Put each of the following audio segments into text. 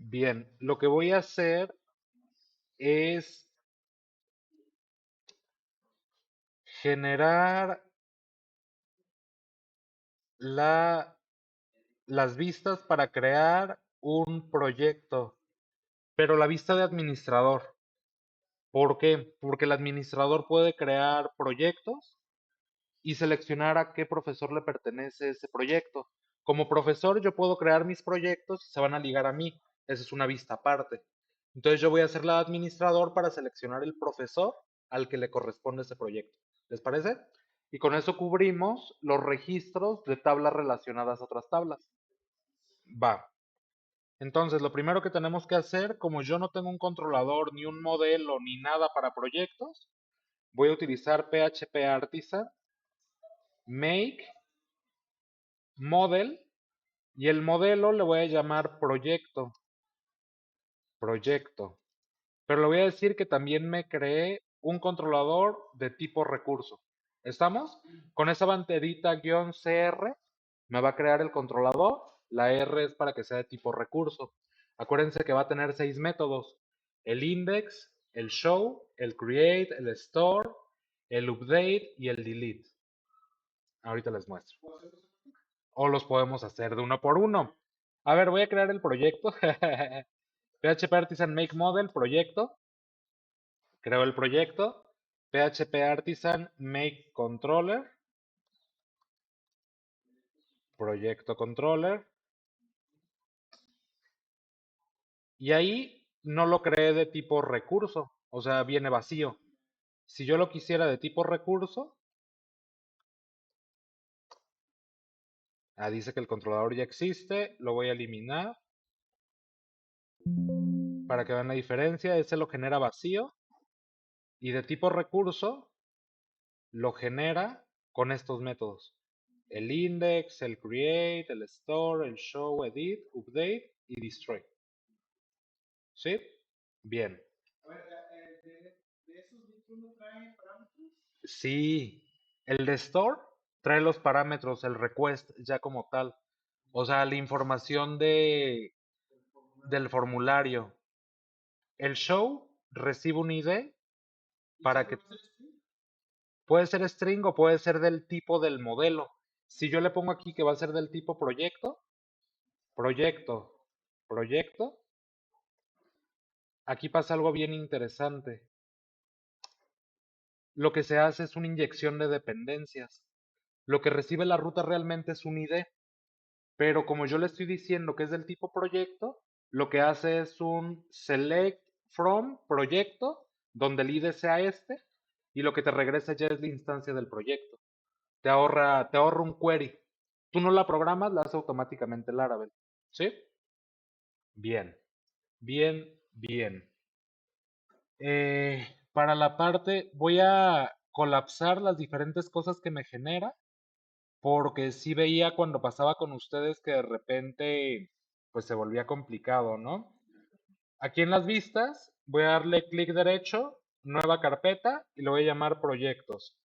Bien, lo que voy a hacer es generar la, las vistas para crear un proyecto, pero la vista de administrador. ¿Por qué? Porque el administrador puede crear proyectos y seleccionar a qué profesor le pertenece ese proyecto. Como profesor, yo puedo crear mis proyectos y se van a ligar a mí. Esa es una vista aparte. Entonces yo voy a ser la administrador para seleccionar el profesor al que le corresponde ese proyecto. ¿Les parece? Y con eso cubrimos los registros de tablas relacionadas a otras tablas. Va. Entonces, lo primero que tenemos que hacer, como yo no tengo un controlador, ni un modelo, ni nada para proyectos, voy a utilizar PHP Artisan, make model, y el modelo le voy a llamar proyecto. Pero le voy a decir que también me creé un controlador de tipo recurso. ¿Estamos? Con esa banderita "-cr" me va a crear el controlador. La R es para que sea de tipo recurso. Acuérdense que va a tener 6 métodos: el index, el show, el create, el store, el update y el delete. Ahorita les muestro. O los podemos hacer de uno por uno. A ver, voy a crear el proyecto. PHP Artisan Make Model, proyecto. Creo el proyecto. PHP Artisan Make Controller, proyecto controller. Y ahí no lo creé de tipo recurso, o sea, viene vacío. Si yo lo quisiera de tipo recurso, dice que el controlador ya existe, lo voy a eliminar para que vean la diferencia. Ese lo genera vacío y de tipo recurso lo genera con estos métodos: el index, el create, el store, el show, edit, update y destroy. ¿Sí? Bien. Sí, el de store trae los parámetros, el request ya como tal. O sea, la información del formulario. El show recibe un ID para que puede ser string o puede ser del tipo del modelo. Si yo le pongo aquí que va a ser del tipo proyecto, proyecto, proyecto, aquí pasa algo bien interesante. Lo que se hace es una inyección de dependencias. Lo que recibe la ruta realmente es un ID, pero como yo le estoy diciendo que es del tipo proyecto, lo que hace es un select from proyecto, donde el ID sea este, y lo que te regresa ya es la instancia del proyecto. Te ahorra un query. Tú no la programas, la hace automáticamente el Laravel. ¿Sí? Bien, bien, bien. Para la parte, voy a colapsar las diferentes cosas que me genera, porque sí veía cuando pasaba con ustedes que de repente pues se volvía complicado, ¿no? Aquí en las vistas voy a darle clic derecho, nueva carpeta, y lo voy a llamar proyectos.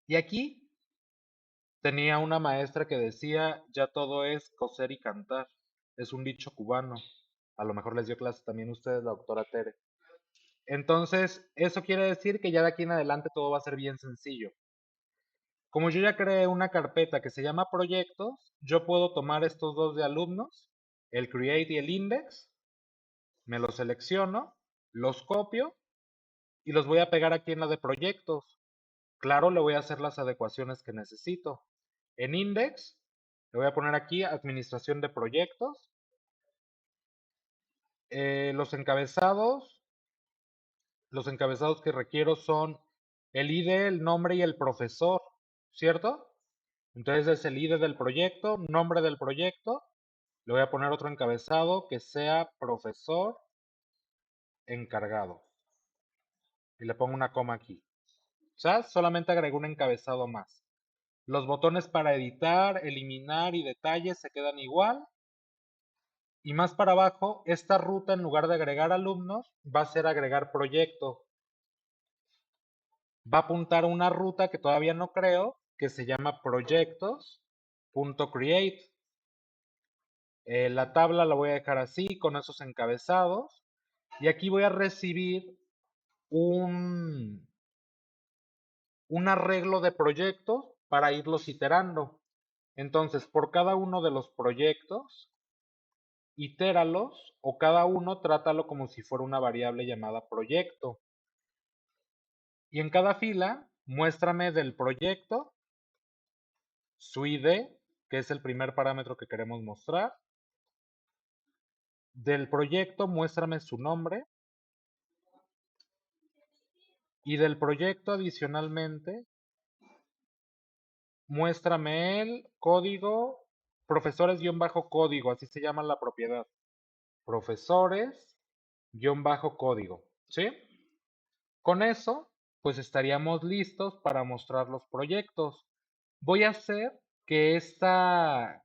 Y aquí tenía una maestra que decía: ya todo es coser y cantar. Es un dicho cubano. A lo mejor les dio clase también a ustedes, la doctora Tere. Entonces, eso quiere decir que ya de aquí en adelante todo va a ser bien sencillo. Como yo ya creé una carpeta que se llama proyectos, yo puedo tomar estos dos de alumnos, el create y el index, me los selecciono, los copio y los voy a pegar aquí en la de proyectos. Claro, le voy a hacer las adecuaciones que necesito. En index, le voy a poner aquí administración de proyectos. Los encabezados que requiero son el ID, el nombre y el profesor, ¿cierto? Entonces es el ID del proyecto, nombre del proyecto. Le voy a poner otro encabezado que sea profesor encargado. Y le pongo una coma aquí. O sea, solamente agregó un encabezado más. Los botones para editar, eliminar y detalles se quedan igual. Y más para abajo, esta ruta, en lugar de agregar alumnos, va a ser agregar proyecto. Va a apuntar a una ruta que todavía no creo, que se llama proyectos.create. La tabla la voy a dejar así, con esos encabezados. Y aquí voy a recibir un, un arreglo de proyectos para irlos iterando. Entonces, por cada uno de los proyectos, itéralos o cada uno trátalo como si fuera una variable llamada proyecto. Y en cada fila, muéstrame del proyecto su ID, que es el primer parámetro que queremos mostrar. Del proyecto, muéstrame su nombre. Y del proyecto, adicionalmente, muéstrame el código, profesores-código, así se llama la propiedad. Profesores-código, ¿sí? Con eso, pues estaríamos listos para mostrar los proyectos. Voy a hacer que esta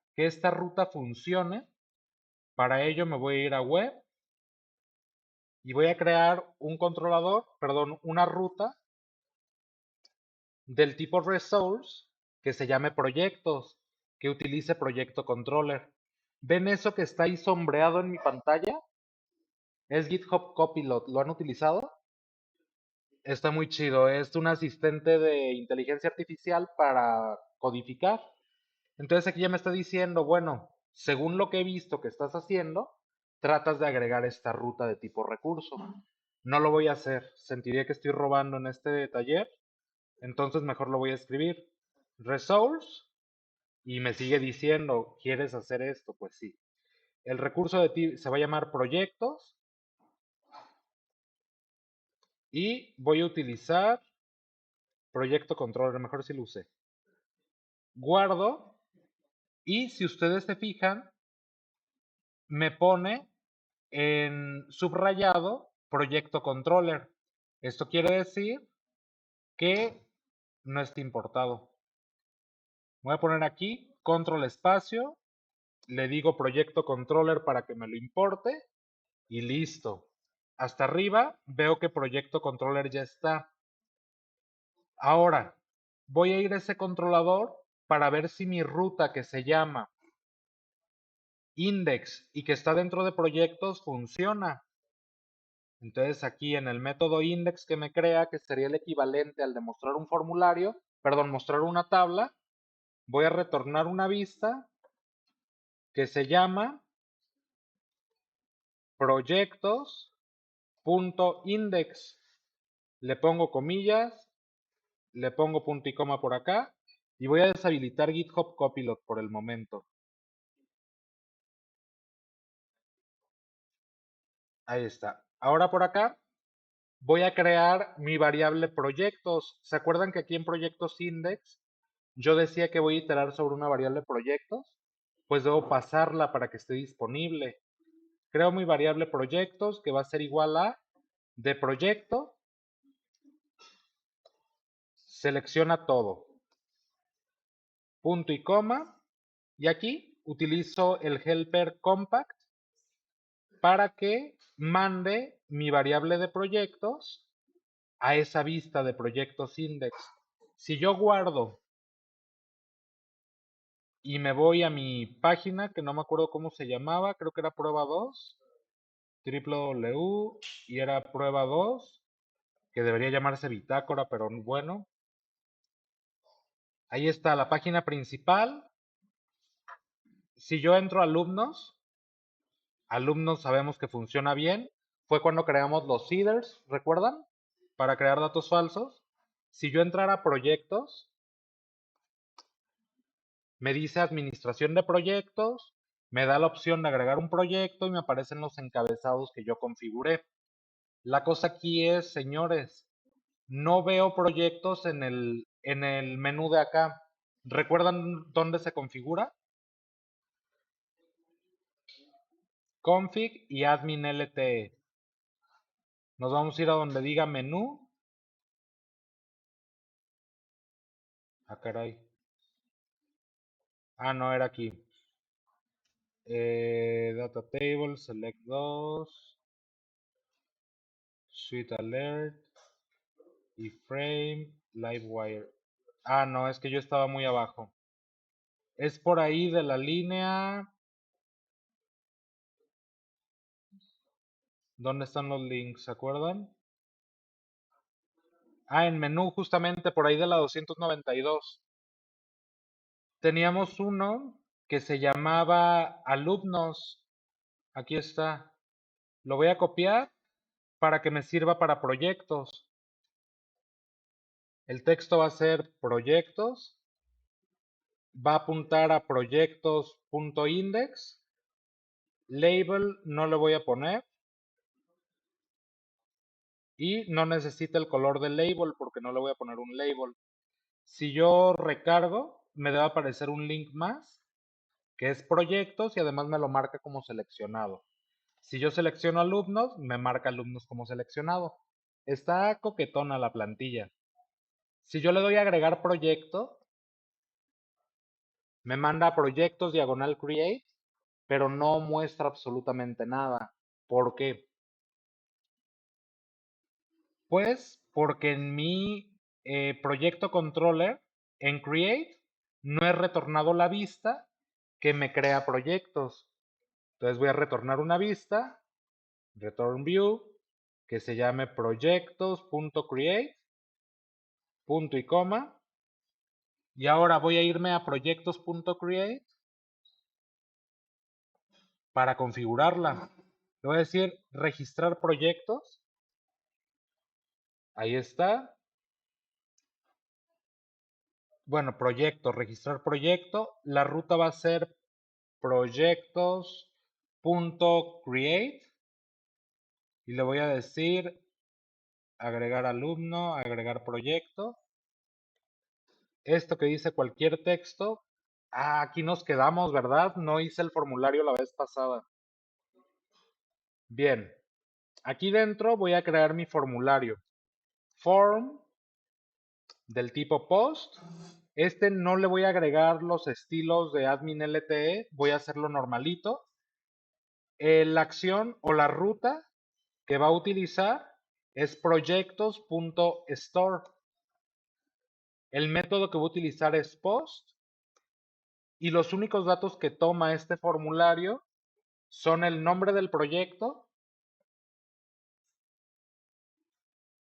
ruta funcione. Para ello me voy a ir a web y voy a crear un controlador, perdón, una ruta del tipo resource que se llame proyectos, que utilice proyecto controller. ¿Ven eso que está ahí sombreado en mi pantalla? Es GitHub Copilot. ¿Lo han utilizado? Está muy chido. Es un asistente de inteligencia artificial para codificar. Entonces aquí ya me está diciendo, bueno, según lo que he visto que estás haciendo, tratas de agregar esta ruta de tipo recurso. No lo voy a hacer. Sentiría que estoy robando en este taller. Entonces mejor lo voy a escribir. Resource. Y me sigue diciendo, ¿quieres hacer esto? Pues sí. El recurso de ti se va a llamar proyectos. Y voy a utilizar proyecto controller. Mejor si lo usé. Guardo. Y si ustedes se fijan, me pone en subrayado proyecto controller. Esto quiere decir que no está importado. Voy a poner aquí control espacio, le digo proyecto controller para que me lo importe y listo. Hasta arriba veo que proyecto controller ya está. Ahora voy a ir a ese controlador para ver si mi ruta que se llama index y que está dentro de proyectos funciona. Entonces aquí en el método index que me crea, que sería el equivalente al de mostrar un formulario, perdón, mostrar una tabla, voy a retornar una vista que se llama proyectos.index. Le pongo comillas, le pongo punto y coma por acá y voy a deshabilitar GitHub Copilot por el momento. Ahí está. Ahora por acá voy a crear mi variable proyectos. ¿Se acuerdan que aquí en proyectos index yo decía que voy a iterar sobre una variable proyectos? Pues debo pasarla para que esté disponible. Creo mi variable proyectos que va a ser igual a de proyecto, selecciona todo, punto y coma, y aquí utilizo el helper compact para que mande mi variable de proyectos a esa vista de proyectos index. Si yo guardo y me voy a mi página, que no me acuerdo cómo se llamaba, creo que era prueba 2, www, y era prueba 2, que debería llamarse bitácora, pero bueno. Ahí está la página principal. Si yo entro a alumnos sabemos que funciona bien. Fue cuando creamos los seeders, ¿recuerdan? Para crear datos falsos. Si yo entrara a proyectos, me dice administración de proyectos, me da la opción de agregar un proyecto y me aparecen los encabezados que yo configuré. La cosa aquí es, señores, no veo proyectos en el menú de acá. ¿Recuerdan dónde se configura? Config y admin LTE. Nos vamos a ir a donde diga menú. Ah, caray. Ah, no, era aquí. Data table, select 2, suite alert, iframe, livewire. Ah, no, es que yo estaba muy abajo. Es por ahí de la línea. ¿Dónde están los links? ¿Se acuerdan? Ah, en menú, justamente por ahí de la 292. Teníamos uno que se llamaba alumnos. Aquí está. Lo voy a copiar para que me sirva para proyectos. El texto va a ser proyectos, va a apuntar a proyectos.index, label no le voy a poner y no necesita el color del label porque no le voy a poner un label. Si yo recargo, me debe aparecer un link más que es proyectos y además me lo marca como seleccionado. Si yo selecciono alumnos, me marca alumnos como seleccionado. Está coquetona la plantilla. Si yo le doy a agregar proyecto, me manda a proyectos diagonal create, pero no muestra absolutamente nada. ¿Por qué? Pues porque en mi proyecto controller, en create, no he retornado la vista que me crea proyectos. Entonces voy a retornar una vista, return view, que se llame proyectos.create, punto y coma. Y ahora voy a irme a proyectos.create para configurarla. Le voy a decir registrar proyectos. Ahí está. Bueno, proyecto, registrar proyecto. La ruta va a ser proyectos.create y le voy a decir agregar alumno, agregar proyecto. Esto que dice cualquier texto. Ah, aquí nos quedamos, ¿verdad? No hice el formulario la vez pasada. Bien, aquí dentro voy a crear mi formulario. Form del tipo post. Este no le voy a agregar los estilos de admin LTE, voy a hacerlo normalito. La acción o la ruta que va a utilizar es proyectos.store. El método que voy a utilizar es post y los únicos datos que toma este formulario son el nombre del proyecto.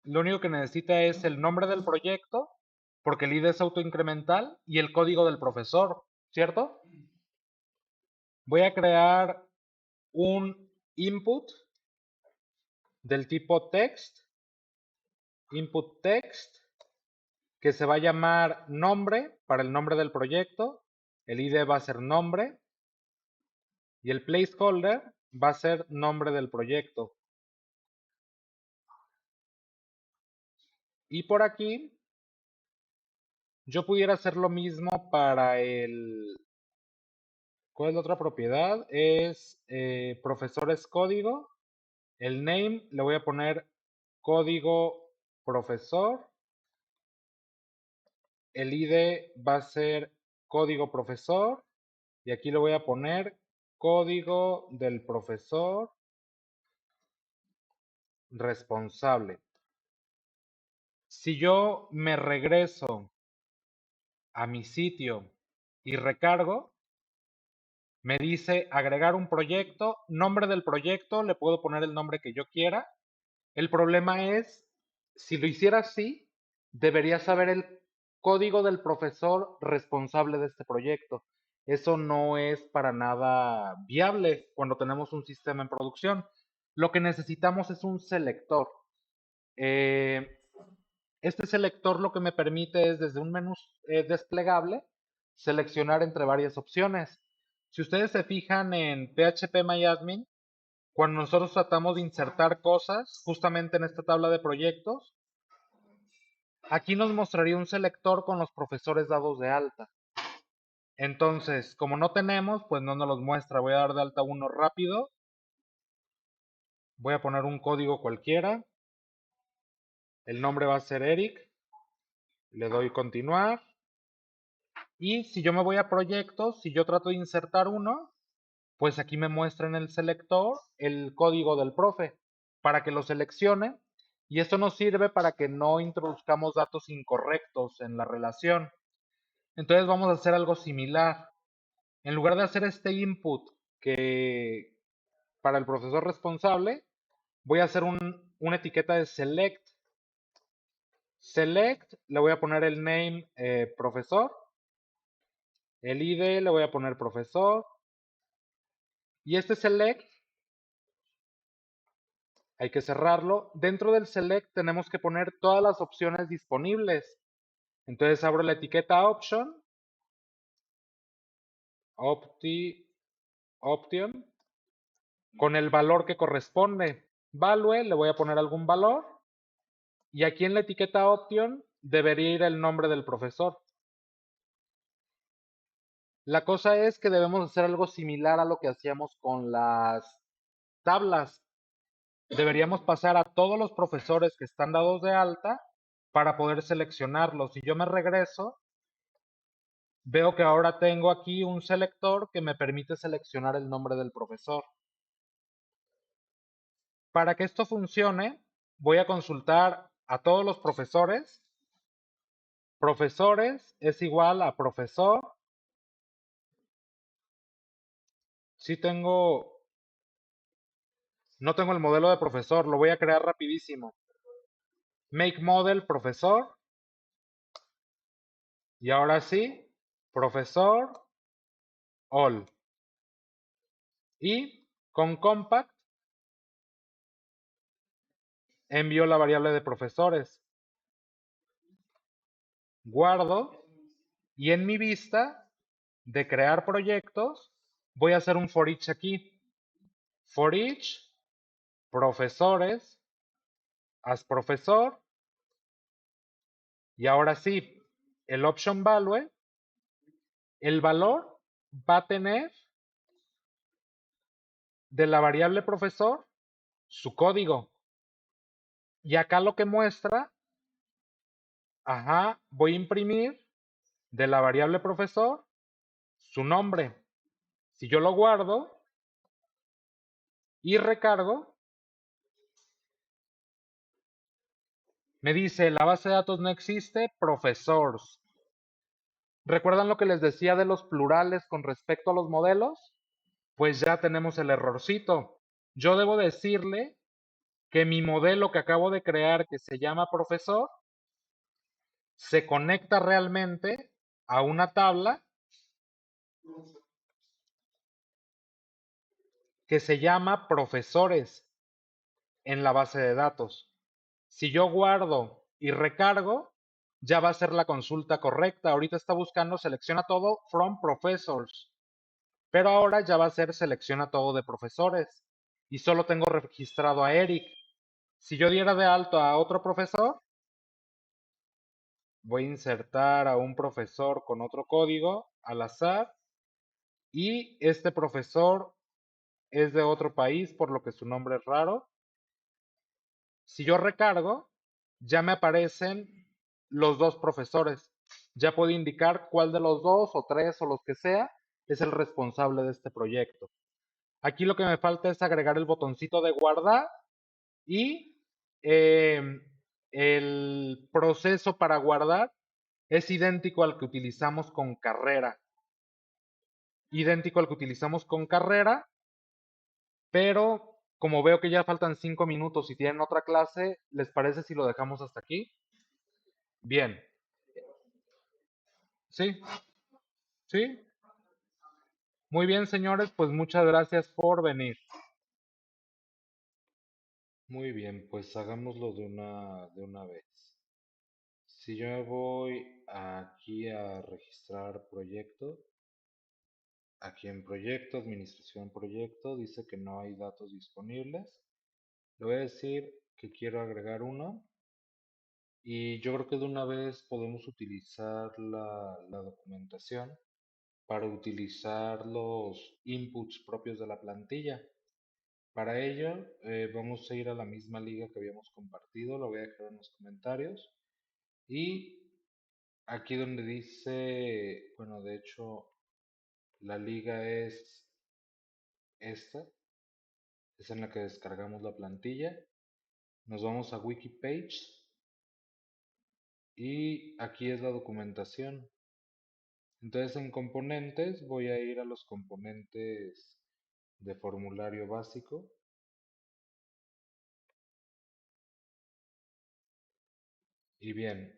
Lo único que necesita es el nombre del proyecto, porque el ID es autoincremental, y el código del profesor, ¿cierto? Voy a crear un input del tipo text, input text, que se va a llamar nombre para el nombre del proyecto, el ID va a ser nombre y el placeholder va a ser nombre del proyecto. Y por aquí yo pudiera hacer lo mismo para el... ¿Cuál es la otra propiedad? Es profesores código. El name le voy a poner código profesor. El ID va a ser código profesor y aquí le voy a poner código del profesor responsable. Si yo me regreso a mi sitio y recargo, me dice agregar un proyecto, nombre del proyecto, le puedo poner el nombre que yo quiera. El problema es, si lo hiciera así, debería saber el código del profesor responsable de este proyecto. Eso no es para nada viable cuando tenemos un sistema en producción. Lo que necesitamos es un selector. Eh, este selector lo que me permite es desde un menú desplegable seleccionar entre varias opciones. Si ustedes se fijan en PHP cuando nosotros tratamos de insertar cosas justamente en esta tabla de proyectos, aquí nos mostraría un selector con los profesores dados de alta. Entonces, como no tenemos, pues no nos los muestra. Voy a dar de alta uno rápido. Voy a poner un código cualquiera. El nombre va a ser Eric. Le doy continuar. Y si yo me voy a proyectos, si yo trato de insertar uno, pues aquí me muestra en el selector el código del profe para que lo seleccione. Y esto nos sirve para que no introduzcamos datos incorrectos en la relación. Entonces vamos a hacer algo similar. En lugar de hacer este input que para el profesor responsable, Voy a hacer una etiqueta de select. Select, le voy a poner el name profesor. El ID le voy a poner profesor. Y este select hay que cerrarlo. Dentro del select tenemos que poner todas las opciones disponibles. Entonces abro la etiqueta option, option, con el valor que corresponde. Value, le voy a poner algún valor. Y aquí en la etiqueta option debería ir el nombre del profesor. La cosa es que debemos hacer algo similar a lo que hacíamos con las tablas. Deberíamos pasar a todos los profesores que están dados de alta para poder seleccionarlos. Si yo me regreso, veo que ahora tengo aquí un selector que me permite seleccionar el nombre del profesor. Para que esto funcione, voy a consultar a todos los profesores. Profesores es igual a profesor. Si tengo, no tengo el modelo de profesor, lo voy a crear rapidísimo. Make model profesor. Y ahora sí, profesor all. Y con compact envío la variable de profesores. Guardo y en mi vista de crear proyectos voy a hacer un for each aquí. For each profesores as profesor. Y ahora sí, el option value, el valor va a tener de la variable profesor su código. Y acá lo que muestra, ajá, voy a imprimir de la variable profesor su nombre. Si yo lo guardo y recargo, me dice la base de datos no existe, professors. ¿Recuerdan lo que les decía de los plurales con respecto a los modelos? Pues ya tenemos el errorcito. Yo debo decirle que mi modelo que acabo de crear, que se llama profesor, se conecta realmente a una tabla que se llama profesores en la base de datos. Si yo guardo y recargo, ya va a ser la consulta correcta. Ahorita está buscando selecciona todo from professors, pero ahora ya va a ser selecciona todo de profesores. Y solo tengo registrado a Eric. Si yo diera de alto a otro profesor, voy a insertar a un profesor con otro código al azar y este profesor es de otro país, por lo que su nombre es raro. Si yo recargo, ya me aparecen los dos profesores. Ya puedo indicar cuál de los dos o tres o los que sea es el responsable de este proyecto. Aquí lo que me falta es agregar el botoncito de guardar y eh, el proceso para guardar es idéntico al que utilizamos con carrera. Idéntico al que utilizamos con carrera, pero como veo que ya faltan 5 minutos y tienen otra clase, ¿les parece si lo dejamos hasta aquí? Bien, sí, sí. Muy bien, señores, pues muchas gracias por venir. Muy bien, pues hagámoslo de una vez. Si yo me voy aquí a registrar proyecto, aquí en proyecto, administración proyecto, dice que no hay datos disponibles. Le voy a decir que quiero agregar uno y yo creo que de una vez podemos utilizar la documentación para utilizar los inputs propios de la plantilla. Para ello, vamos a ir a la misma liga que habíamos compartido, lo voy a dejar en los comentarios. Y aquí donde dice, bueno, de hecho, la liga es esta, es en la que descargamos la plantilla. Nos vamos a Wikipage y aquí es la documentación. Entonces en componentes voy a ir a los componentes de formulario básico Y bien,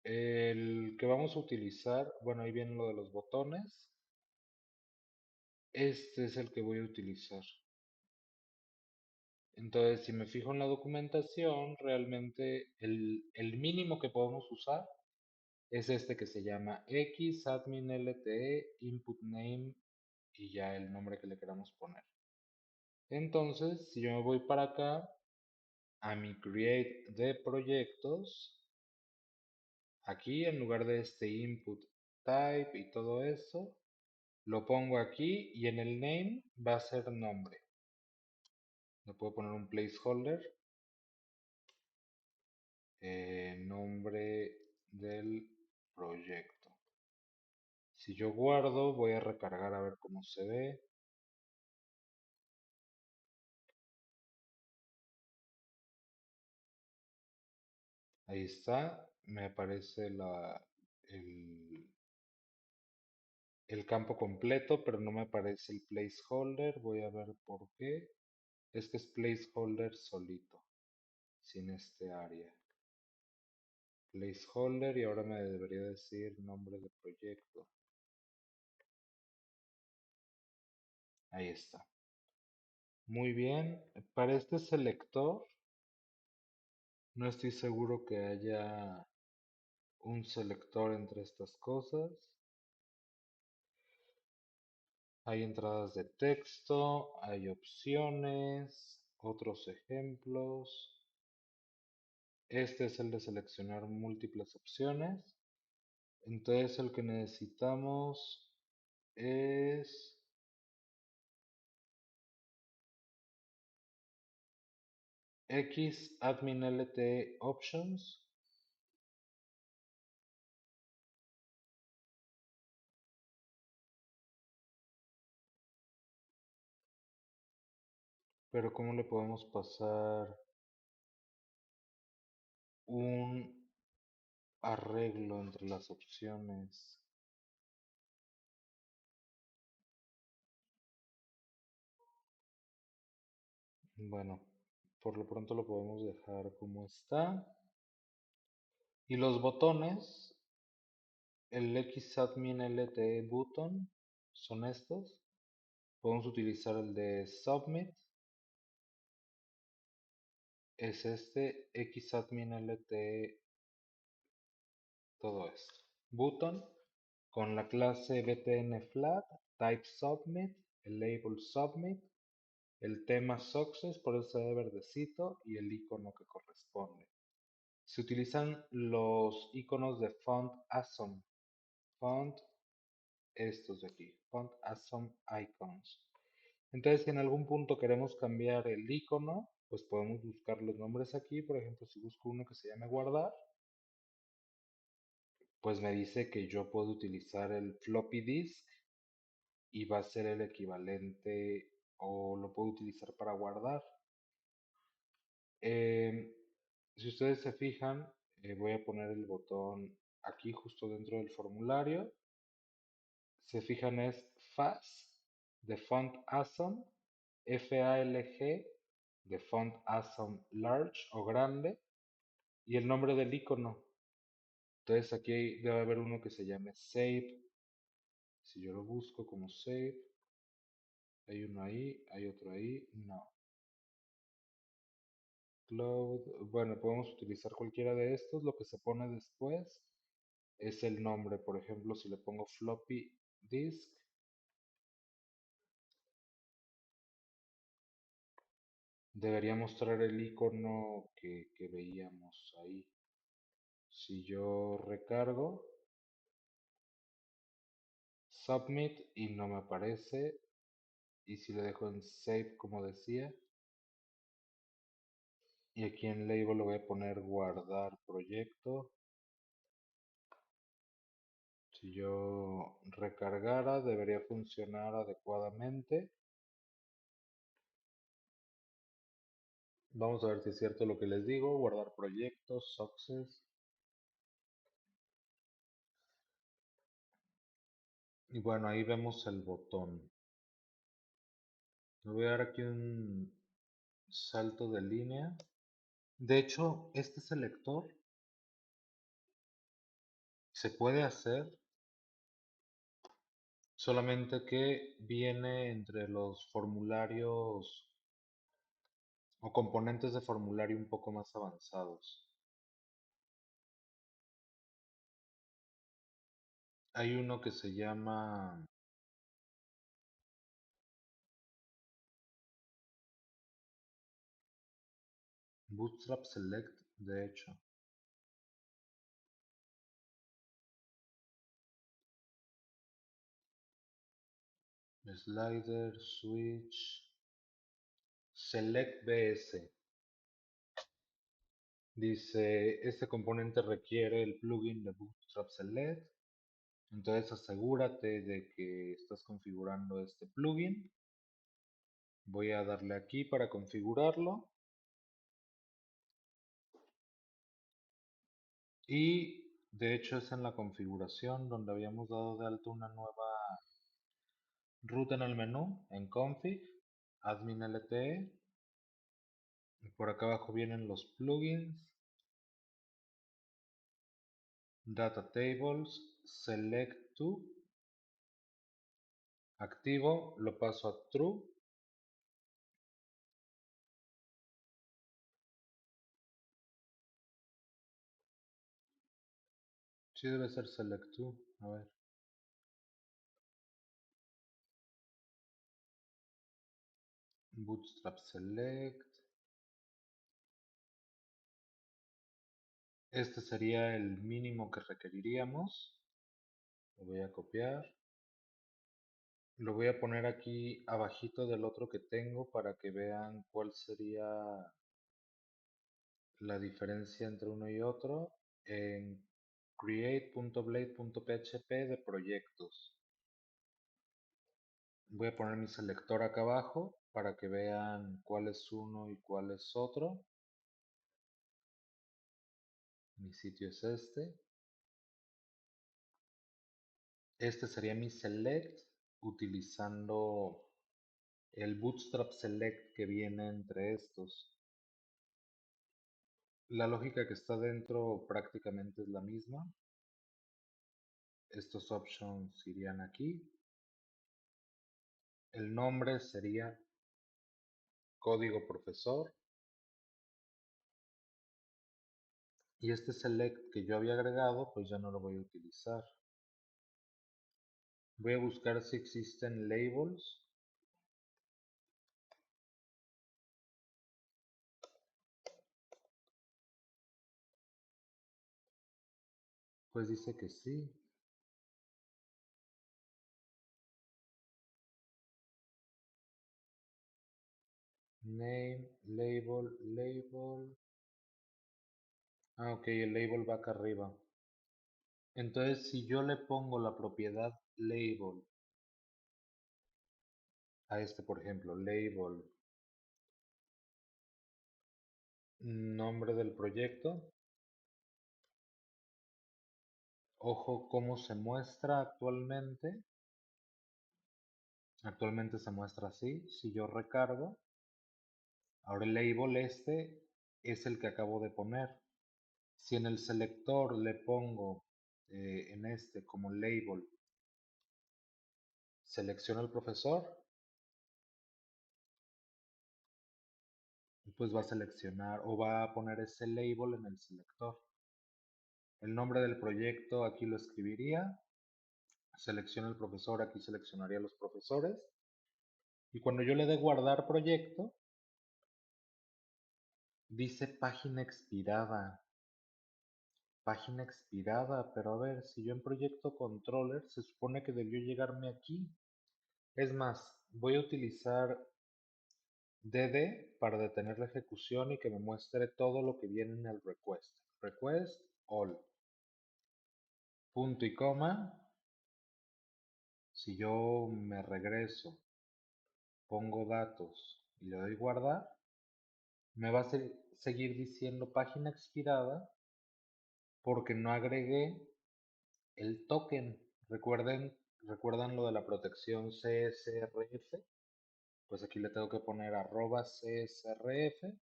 el que vamos a utilizar, bueno, ahí viene lo de los botones. Este es el que voy a utilizar. Entonces, si me fijo en la documentación, realmente el mínimo que podemos usar es este que se llama X admin LTE input name y ya el nombre que le queramos poner. Entonces, si yo me voy para acá a mi create de proyectos, aquí en lugar de este input type y todo eso, lo pongo aquí y en el name va a ser nombre. Le puedo poner un placeholder, nombre del proyecto. Si yo guardo, voy a recargar a ver cómo se ve. Ahí está, me aparece el, el campo completo, pero no me aparece el placeholder. Voy a ver por qué. Es que es placeholder solito, sin este área. Placeholder y ahora me debería decir nombre de proyecto. Ahí está. Muy bien. Para este selector, no estoy seguro que haya un selector entre estas cosas. Hay entradas de texto, hay opciones, otros ejemplos. Este es el de seleccionar múltiples opciones. Entonces el que necesitamos es X admin LTE options. Pero ¿cómo le podemos pasar un arreglo entre las opciones? Bueno, por lo pronto lo podemos dejar como está. Y los botones, el Xadmin LTE button, son estos. Podemos utilizar el de Submit, es este Xadmin LTE, todo esto. Button con la clase btn flag, type submit, el label submit, el tema success, por eso de verdecito, y el icono que corresponde. Se utilizan los iconos de font awesome, font estos de aquí, font awesome icons. Entonces, si en algún punto queremos cambiar el icono, pues podemos buscar los nombres aquí. Por ejemplo, si busco uno que se llame guardar, pues me dice que yo puedo utilizar el floppy disk y va a ser el equivalente o lo puedo utilizar para guardar. Em, si ustedes se fijan, voy a poner el botón aquí justo dentro del formulario. Se fijan es FAS de Font Awesome, FALG de Font Awesome Large o grande y el nombre del icono. Entonces aquí debe haber uno que se llame Save. Si yo lo busco como Save, hay uno ahí, hay otro ahí, no. Cloud, bueno, podemos utilizar cualquiera de estos. Lo que se pone después es el nombre. Por ejemplo, si le pongo floppy disk, debería mostrar el icono que veíamos ahí. Si yo recargo, submit y no me aparece, y si le dejo en save como decía, y aquí en label le voy a poner guardar proyecto, si yo recargara debería funcionar adecuadamente. Vamos a ver si es cierto lo que les digo, guardar proyectos, success, y bueno, ahí vemos el botón. Le voy a dar aquí un salto de línea. De hecho, este selector Se puede hacer, solamente que viene entre los formularios o componentes de formulario un poco más avanzados. Hay uno que se llama Bootstrap Select, de hecho. Slider, Switch, Select BS. Dice, este componente requiere el plugin de Bootstrap Select. Entonces asegúrate de que estás configurando este plugin. Voy a darle aquí para configurarlo. Y de hecho es en la configuración donde habíamos dado de alta una nueva root en el menú, en config, admin LTE. Y por acá abajo vienen los plugins, data tables, select to, activo, lo paso a true. Sí debe ser select to, a ver. Bootstrap select. Este sería el mínimo que requeriríamos. Lo voy a copiar. Lo voy a poner aquí abajito del otro que tengo para que vean cuál sería la diferencia entre uno y otro en create.blade.php de proyectos. Voy a poner mi selector acá abajo para que vean cuál es uno y cuál es otro. Mi sitio es este. Este sería mi select utilizando el Bootstrap Select que viene entre estos. La lógica que está dentro prácticamente es la misma. Estos options irían aquí. El nombre sería código profesor. Y este select que yo había agregado, pues ya no lo voy a utilizar. Voy a buscar si existen labels. Pues dice que sí. Name, label, label. Ah, ok, el label va acá arriba. Entonces, si yo le pongo la propiedad label a este, por ejemplo, label, nombre del proyecto, ojo cómo se muestra actualmente. Actualmente se muestra así. Si yo recargo, ahora el label este es el que acabo de poner. Si en el selector le pongo en este como label, selecciona el profesor, pues va a seleccionar o va a poner ese label en el selector. El nombre del proyecto aquí lo escribiría, selecciona el profesor, aquí seleccionaría los profesores. Y cuando yo le dé guardar proyecto, dice página expirada. Página expirada, pero a ver, si yo en proyecto controller se supone que debió llegarme aquí. Es más, voy a utilizar dd para detener la ejecución y que me muestre todo lo que viene en el request. Request all. Punto y coma. Si yo me regreso, pongo datos y le doy guardar, me va a seguir diciendo página expirada porque no agregué el token. ¿Recuerdan lo de la protección CSRF? Pues aquí le tengo que poner @CSRF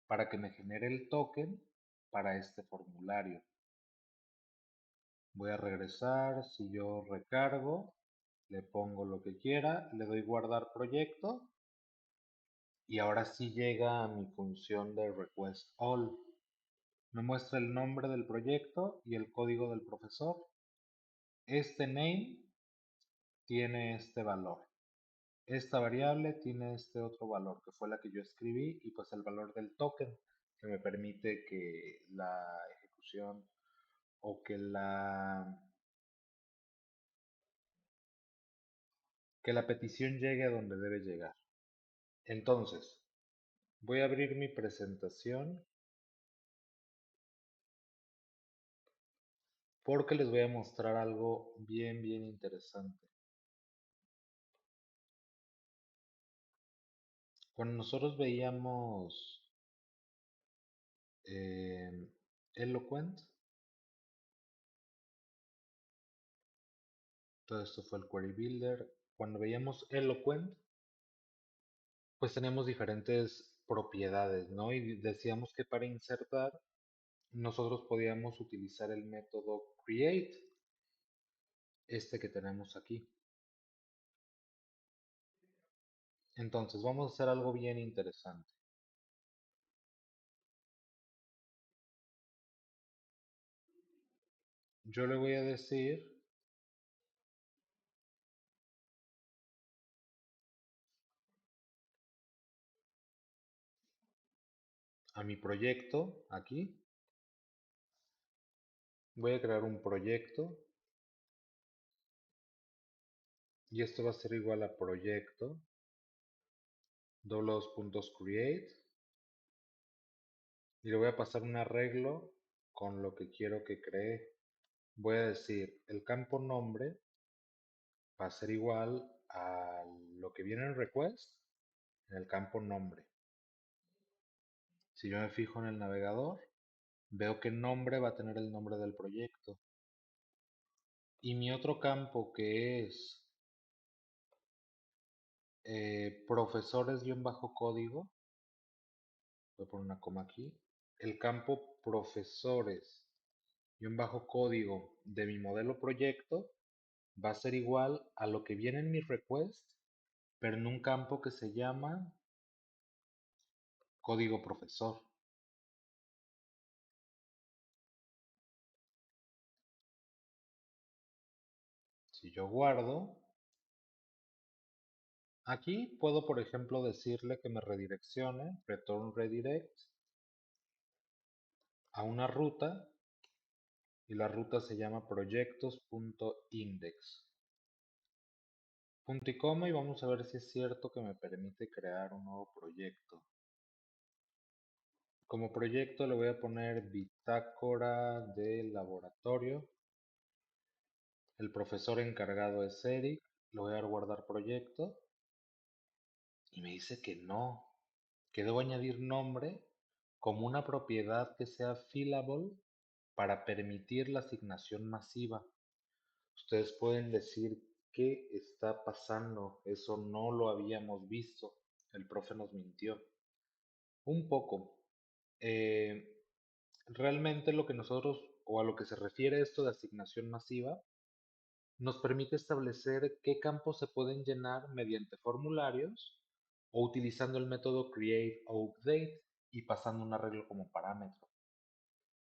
para que me genere el token para este formulario. Voy a regresar, si yo recargo, le pongo lo que quiera, le doy guardar proyecto y ahora sí llega a mi función de request all. Me muestra el nombre del proyecto y el código del profesor. Este name tiene este valor. Esta variable tiene este otro valor que fue la que yo escribí y pues el valor del token que me permite que la ejecución o que la petición llegue a donde debe llegar. Entonces, voy a abrir mi presentación porque les voy a mostrar algo bien, bien interesante. Cuando nosotros veíamos Eloquent, todo esto fue el Query Builder. Cuando veíamos Eloquent, pues tenemos diferentes propiedades, ¿no? Y decíamos que para insertar, nosotros podíamos utilizar el método create, este que tenemos aquí. Entonces, vamos a hacer algo bien interesante. Yo le voy a decir a mi proyecto aquí, voy a crear un proyecto y esto va a ser igual a proyecto, create, y le voy a pasar un arreglo con lo que quiero que cree. Voy a decir, el campo nombre va a ser igual a lo que viene en request en el campo nombre. Si yo me fijo en el navegador, veo que nombre va a tener el nombre del proyecto. Y mi otro campo que es profesores-código, voy a poner una coma aquí, el campo profesores-código de mi modelo proyecto va a ser igual a lo que viene en mi request, pero en un campo que se llama código profesor. Si yo guardo, aquí puedo, por ejemplo, decirle que me redireccione, return redirect, a una ruta y la ruta se llama proyectos.index. Punto y coma y vamos a ver si es cierto que me permite crear un nuevo proyecto. Como proyecto le voy a poner bitácora de laboratorio. El profesor encargado es Eric. Le voy a dar guardar proyecto. Y me dice que no, que debo añadir nombre como una propiedad que sea fillable para permitir la asignación masiva. Ustedes pueden decir qué está pasando, eso no lo habíamos visto, el profe nos mintió. Un poco. Eh, Realmente lo que nosotros, o a lo que se refiere esto de asignación masiva, nos permite establecer qué campos se pueden llenar mediante formularios o utilizando el método create o update y pasando un arreglo como parámetro.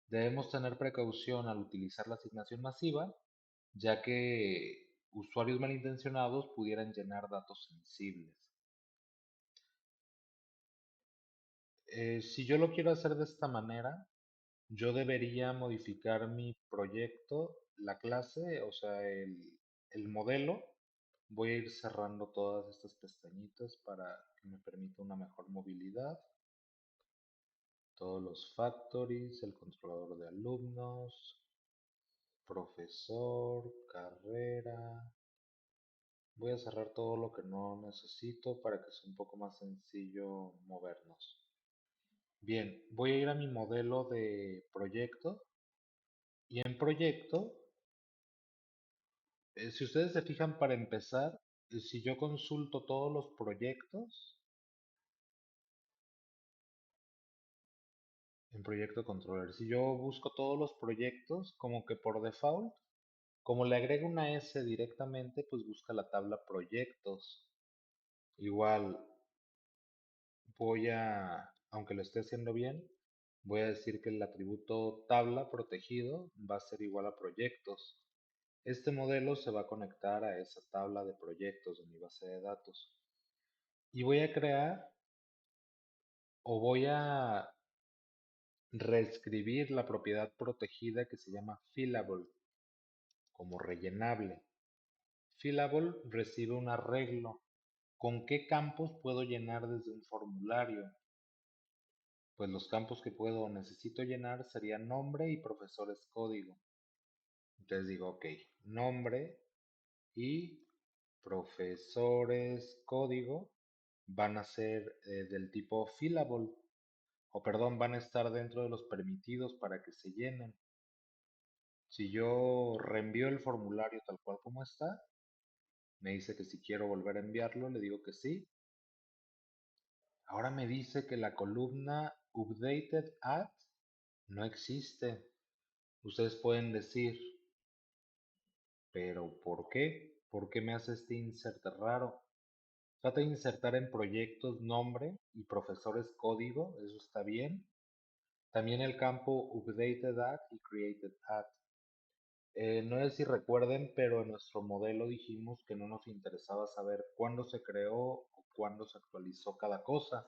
Debemos tener precaución al utilizar la asignación masiva, ya que usuarios malintencionados pudieran llenar datos sensibles. Si yo lo quiero hacer de esta manera, yo debería modificar mi proyecto, la clase, o sea, el modelo. Voy a ir cerrando todas estas pestañitas para que me permita una mejor movilidad. Todos los factories, el controlador de alumnos, profesor, carrera. Voy a cerrar todo lo que no necesito para que sea un poco más sencillo movernos. Bien, voy a ir a mi modelo de proyecto y en proyecto, si ustedes se fijan para empezar, si yo consulto todos los proyectos, en proyecto controller, si yo busco todos los proyectos como que por default, Como le agrego una S directamente, pues busca la tabla proyectos. Igual aunque lo esté haciendo bien, voy a decir que el atributo tabla protegido va a ser igual a proyectos. Este modelo se va a conectar a esa tabla de proyectos de mi base de datos. Y voy a crear o voy a reescribir la propiedad protegida que se llama fillable como rellenable. Fillable recibe un arreglo. ¿Con qué campos puedo llenar desde un formulario? Pues los campos que puedo o necesito llenar serían nombre y profesores código. Entonces digo, ok, nombre y profesores código van a ser del tipo fillable, o perdón, van a estar dentro de los permitidos para que se llenen. Si yo reenvío el formulario tal cual como está, me dice que si quiero volver a enviarlo, le digo que sí. Ahora me dice que la columna updated at no existe. Ustedes pueden decir, pero ¿por qué? ¿Por qué me hace este insert raro? Trata de insertar en proyectos nombre y profesores código, eso está bien. También el campo updated at y created at. No sé si recuerden, pero en nuestro modelo dijimos que no nos interesaba saber cuándo se creó o cuándo se actualizó cada cosa.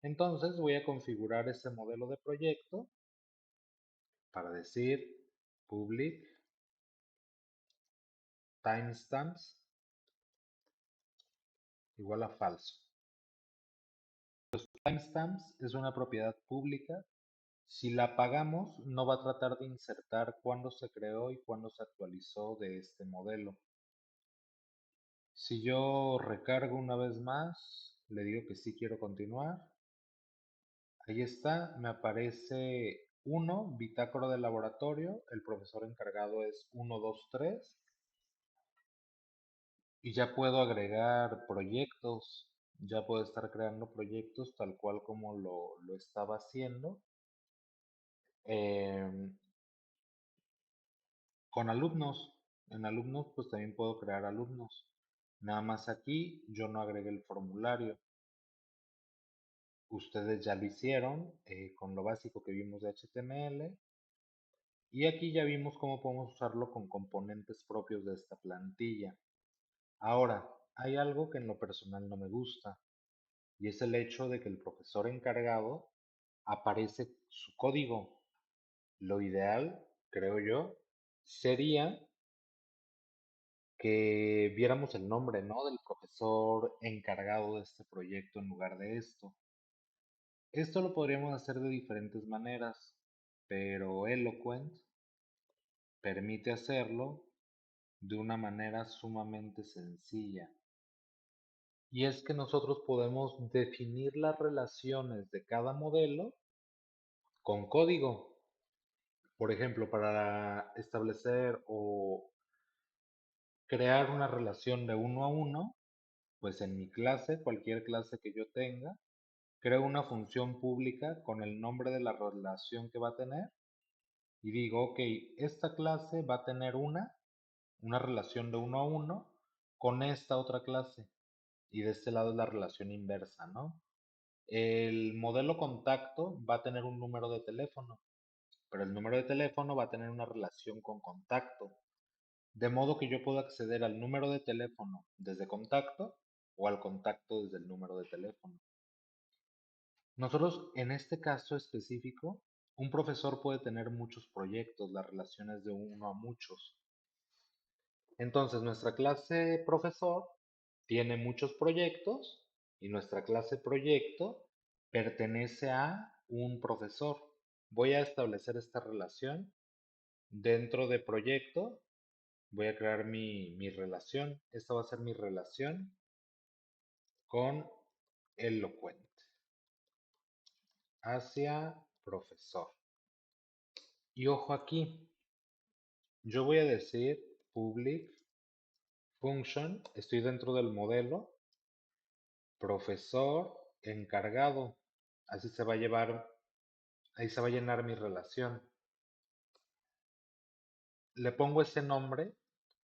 Entonces voy a configurar ese modelo de proyecto para decir public timestamps igual a falso. Timestamps es una propiedad pública. Si la apagamos, no va a tratar de insertar cuándo se creó y cuándo se actualizó de este modelo. Si yo recargo una vez más, le digo que sí quiero continuar. Ahí está, me aparece 1, bitácora de laboratorio, el profesor encargado es 123 y ya puedo agregar proyectos, ya puedo estar creando proyectos tal cual como lo estaba haciendo. Em, con alumnos, en alumnos pues también puedo crear alumnos. Nada más aquí yo no agregué el formulario. Ustedes ya lo hicieron con lo básico que vimos de HTML. Y aquí ya vimos cómo podemos usarlo con componentes propios de esta plantilla. Ahora, hay algo que en lo personal no me gusta, y es el hecho de que el profesor encargado aparece su código. Lo ideal, creo yo, sería que viéramos el nombre, ¿no? Del profesor encargado de este proyecto en lugar de esto. Esto lo podríamos hacer de diferentes maneras, pero Eloquent permite hacerlo de una manera sumamente sencilla. Y es que nosotros podemos definir las relaciones de cada modelo con código. Por ejemplo, para establecer o crear una relación de uno a uno, pues en mi clase, cualquier clase que yo tenga, creo una función pública con el nombre de la relación que va a tener y digo, ok, esta clase va a tener una relación de uno a uno con esta otra clase. Y de este lado es la relación inversa, ¿no? El modelo contacto va a tener un número de teléfono, pero el número de teléfono va a tener una relación con contacto. De modo que yo puedo acceder al número de teléfono desde contacto o al contacto desde el número de teléfono. Nosotros, en este caso específico, un profesor puede tener muchos proyectos, las relaciones de uno a muchos. Entonces, nuestra clase profesor tiene muchos proyectos y nuestra clase proyecto pertenece a un profesor. Voy a establecer esta relación dentro de proyecto. Voy a crear mi relación. Esta va a ser mi relación con Eloquent hacia profesor. Y ojo aquí, yo voy a decir public function, estoy dentro del modelo profesor encargado. Así se va a llevar, ahí se va a llenar mi relación. le pongo ese nombre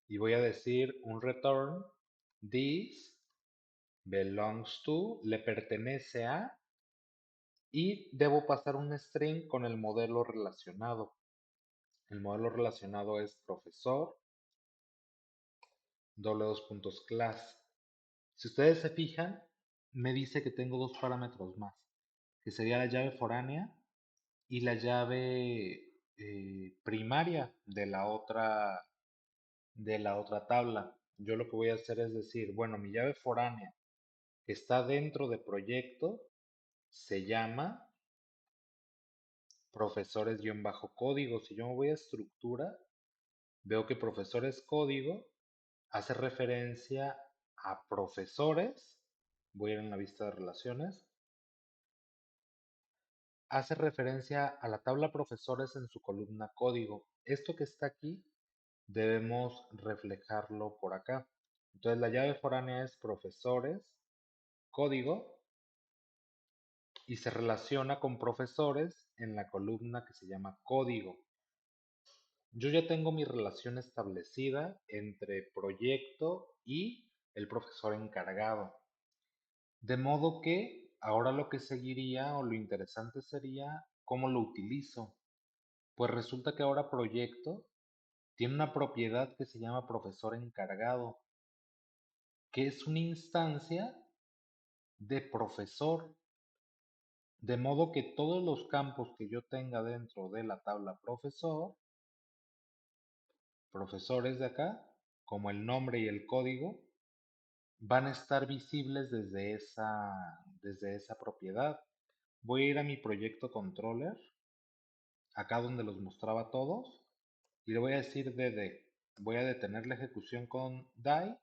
y voy a decir un return, this belongs to, le pertenece a, y debo pasar un string con el modelo relacionado. El modelo relacionado es profesor, doble dos puntos class. Si ustedes se fijan, me dice que tengo dos parámetros más, que sería la llave foránea y la llave primaria de la otra tabla. Yo lo que voy a hacer es decir, bueno, mi llave foránea que está dentro de proyecto se llama profesores-código. Si yo me voy a estructura, veo que profesores código hace referencia a profesores. Voy a ir en la vista de relaciones. Hace referencia a la tabla profesores en su columna código. Esto que está aquí debemos reflejarlo por acá. Entonces la llave foránea es profesores código y se relaciona con profesores en la columna que se llama código. Yo ya tengo mi relación establecida entre proyecto y el profesor encargado. De modo que ahora lo que seguiría o lo interesante sería cómo lo utilizo. Pues resulta que ahora proyecto tiene una propiedad que se llama profesor encargado, que es una instancia de profesor. De modo que todos los campos que yo tenga dentro de la tabla profesor, profesores de acá, como el nombre y el código, van a estar visibles desde esa propiedad. Voy a ir a mi proyecto controller, acá donde los mostraba todos, y le voy a decir dd. Voy a detener la ejecución con die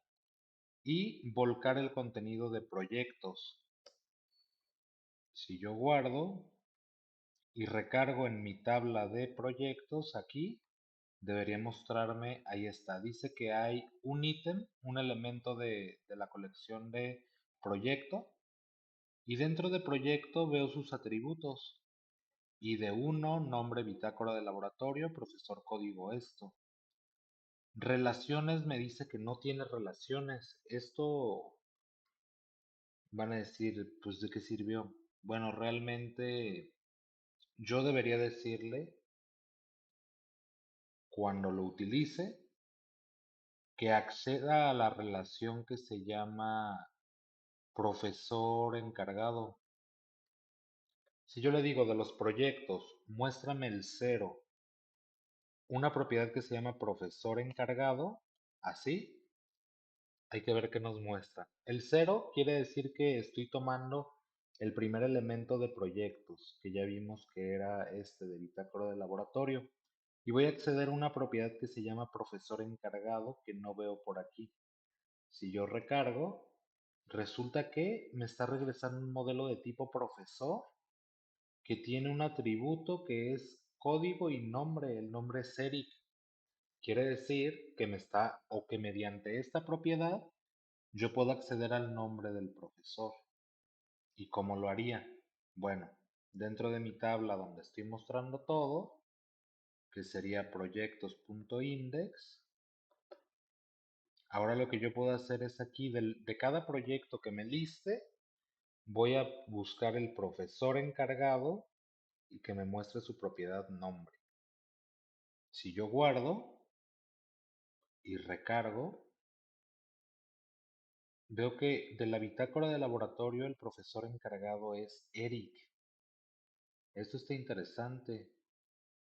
y volcar el contenido de proyectos. Si yo guardo y recargo en mi tabla de proyectos aquí, debería mostrarme, ahí está, dice que hay un ítem, un elemento de la colección de proyecto, y dentro de proyecto veo sus atributos. ID1, nombre, bitácora de laboratorio, profesor código esto. Relaciones me dice que no tiene relaciones. Esto van a decir, pues ¿de qué sirvió? Bueno, realmente yo debería decirle cuando lo utilice que acceda a la relación que se llama profesor encargado. Si yo le digo de los proyectos, muéstrame el cero, una propiedad que se llama profesor encargado, así, hay que ver qué nos muestra. El cero quiere decir que estoy tomando el primer elemento de proyectos, que ya vimos que era este de bitácora de laboratorio, y voy a acceder a una propiedad que se llama profesor encargado, que no veo por aquí. Si yo recargo, resulta que me está regresando un modelo de tipo profesor que tiene un atributo que es código y nombre. El nombre es Eric. Quiere decir que me está o que mediante esta propiedad yo puedo acceder al nombre del profesor. ¿Y cómo lo haría? Bueno, dentro de mi tabla donde estoy mostrando todo, que sería proyectos.index, ahora lo que yo puedo hacer es aquí de cada proyecto que me liste, voy a buscar el profesor encargado y que me muestre su propiedad nombre. Si yo guardo y recargo, veo que de la bitácora de laboratorio el profesor encargado es Eric. Esto está interesante.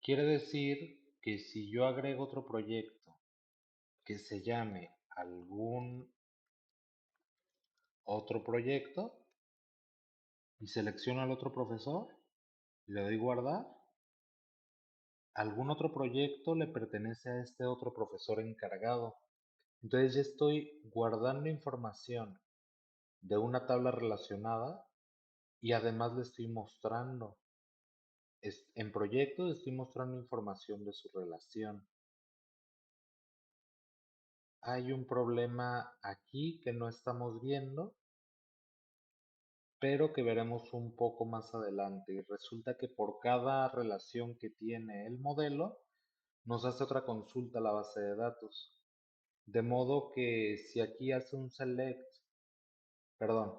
Quiere decir que si yo agrego otro proyecto que se llame algún otro proyecto y selecciono al otro profesor y le doy guardar, algún otro proyecto le pertenece a este otro profesor encargado. Entonces ya estoy guardando información de una tabla relacionada y además le estoy mostrando, en proyectos estoy mostrando información de su relación. Hay un problema aquí que no estamos viendo, pero que veremos un poco más adelante. Y resulta que por cada relación que tiene el modelo, nos hace otra consulta a la base de datos. De modo que si aquí hace un select, perdón,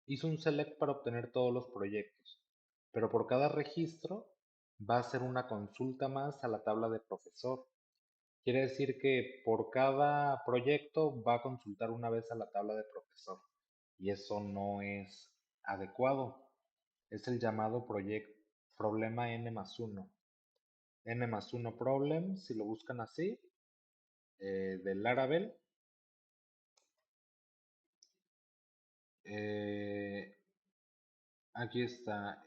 hizo un select para obtener todos los proyectos, pero por cada registro va a hacer una consulta más a la tabla de profesor. Quiere decir que por cada proyecto va a consultar una vez a la tabla de profesor y eso no es adecuado. Es el llamado problema n más 1. N más 1 problem, si lo buscan así, de Laravel. Eh, Aquí está,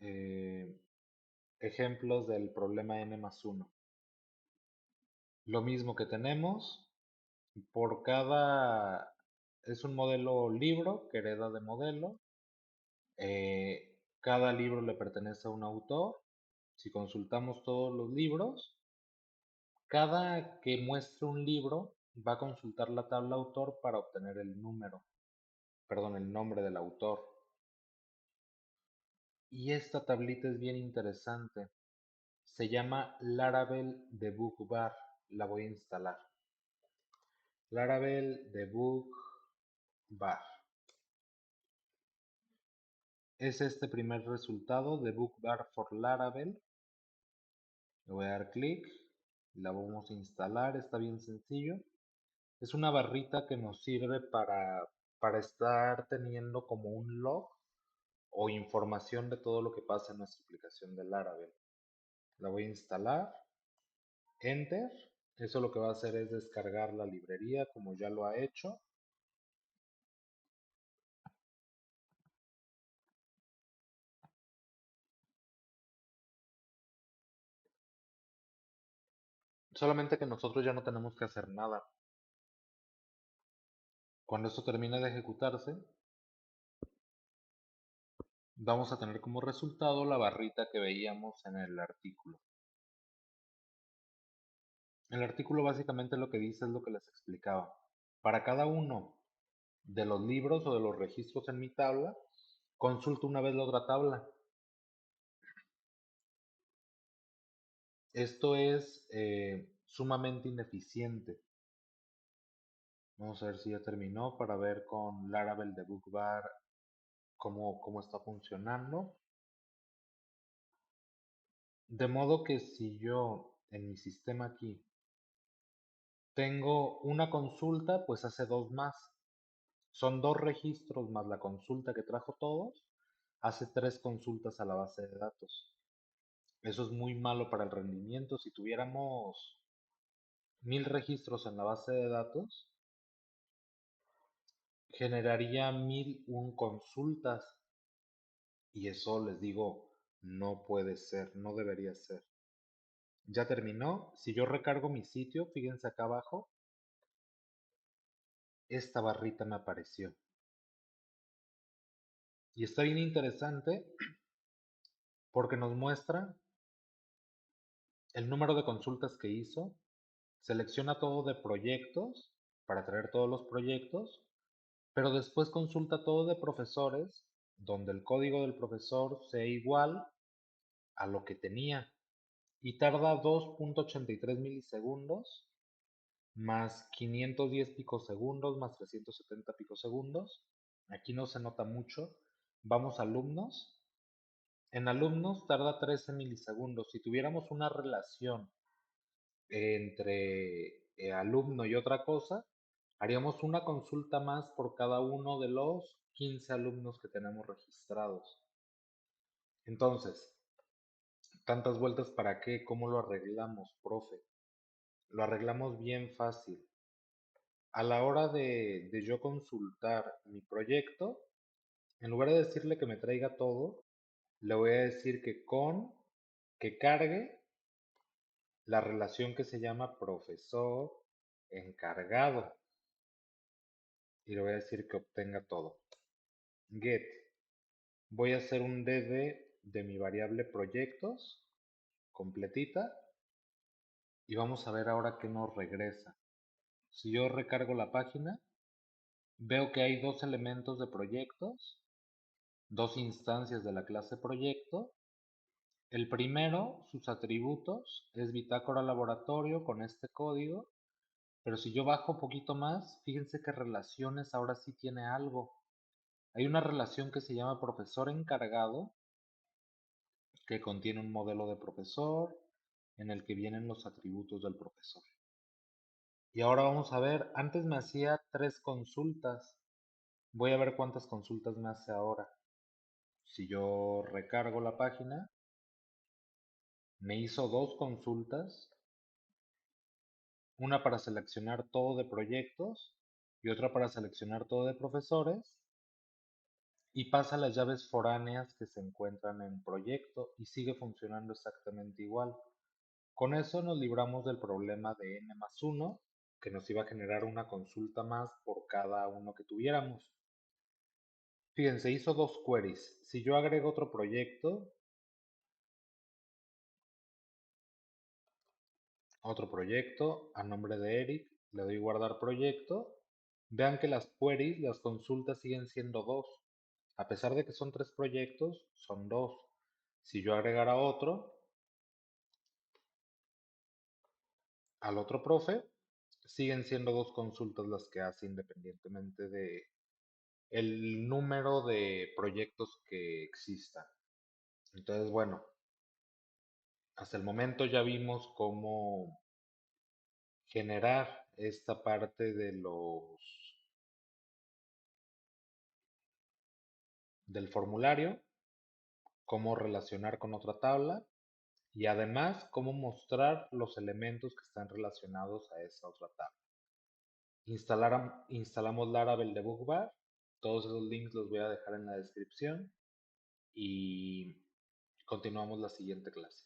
ejemplos del problema n más 1. Lo mismo que tenemos, por cada, es un modelo libro que hereda de modelo. Cada libro le pertenece a un autor. Si consultamos todos los libros, cada que muestre un libro va a consultar la tabla autor para obtener el número, perdón, el nombre del autor. Y esta tablita es bien interesante. Se llama Laravel Debug Bar. La voy a instalar. Laravel Debug Bar. Es este primer resultado, Debug Bar for Laravel. Le voy a dar clic. La vamos a instalar. Está bien sencillo. Es una barrita que nos sirve para estar teniendo como un log o información de todo lo que pasa en nuestra aplicación de Laravel. La voy a instalar. Enter. Eso lo que va a hacer es descargar la librería como ya lo ha hecho. Solamente que nosotros ya no tenemos que hacer nada. Cuando esto termine de ejecutarse, vamos a tener como resultado la barrita que veíamos en el artículo. El artículo básicamente lo que dice es lo que les explicaba. Para cada uno de los libros o de los registros en mi tabla, consulto una vez la otra tabla. Esto es sumamente ineficiente. Vamos a ver si ya terminó para ver con Laravel Debug Bar cómo está funcionando. De modo que si yo en mi sistema aquí tengo una consulta, pues hace dos más. Son dos registros más la consulta que trajo todos, hace tres consultas a la base de datos. Eso es muy malo para el rendimiento. Si tuviéramos 1000 registros en la base de datos, generaría 1001 consultas. Y eso les digo, no puede ser, no debería ser. Ya terminó. Si yo recargo mi sitio, fíjense acá abajo, esta barrita me apareció. Y está bien interesante porque nos muestra el número de consultas que hizo, selecciona todo de proyectos para traer todos los proyectos, pero después consulta todo de profesores, donde el código del profesor sea igual a lo que tenía y tarda 2.83 milisegundos más 510 picosegundos más 370 picosegundos. Aquí no se nota mucho. Vamos a alumnos. En alumnos tarda 13 milisegundos. Si tuviéramos una relación entre alumno y otra cosa, haríamos una consulta más por cada uno de los 15 alumnos que tenemos registrados. Entonces, tantas vueltas para qué, ¿cómo lo arreglamos, profe? Lo arreglamos bien fácil. A la hora de yo consultar mi proyecto, en lugar de decirle que me traiga todo, le voy a decir que cargue la relación que se llama profesor encargado. Y le voy a decir que obtenga todo. Get. Voy a hacer un dd de mi variable proyectos completita y vamos a ver ahora qué nos regresa. Si yo recargo la página, veo que hay dos elementos de proyectos, dos instancias de la clase proyecto El primero, sus atributos, es bitácora laboratorio con este código, pero si yo bajo un poquito más, fíjense que relaciones ahora sí tiene algo. Hay una relación que se llama profesor encargado, que contiene un modelo de profesor en el que vienen los atributos del profesor. Y ahora vamos a ver, antes me hacía 3 consultas. Voy a ver cuántas consultas me hace ahora. Si yo recargo la página, me hizo 2 consultas, una para seleccionar todo de proyectos y otra para seleccionar todo de profesores, y pasa las llaves foráneas que se encuentran en proyecto y sigue funcionando exactamente igual. Con eso nos libramos del problema de n+1, que nos iba a generar una consulta más por cada uno que tuviéramos. Fíjense, hizo 2 queries. Si yo agrego otro proyecto a nombre de Eric, le doy guardar proyecto, vean que las queries, las consultas siguen siendo 2. A pesar de que son 3 proyectos, son 2. Si yo agregara otro, al otro profe, siguen siendo 2 consultas las que hace independientemente de el número de proyectos que existan. Entonces, bueno, hasta el momento ya vimos cómo generar esta parte del formulario, cómo relacionar con otra tabla y además cómo mostrar los elementos que están relacionados a esa otra tabla. Instalamos Laravel Debug Bar, todos esos links los voy a dejar en la descripción y continuamos la siguiente clase.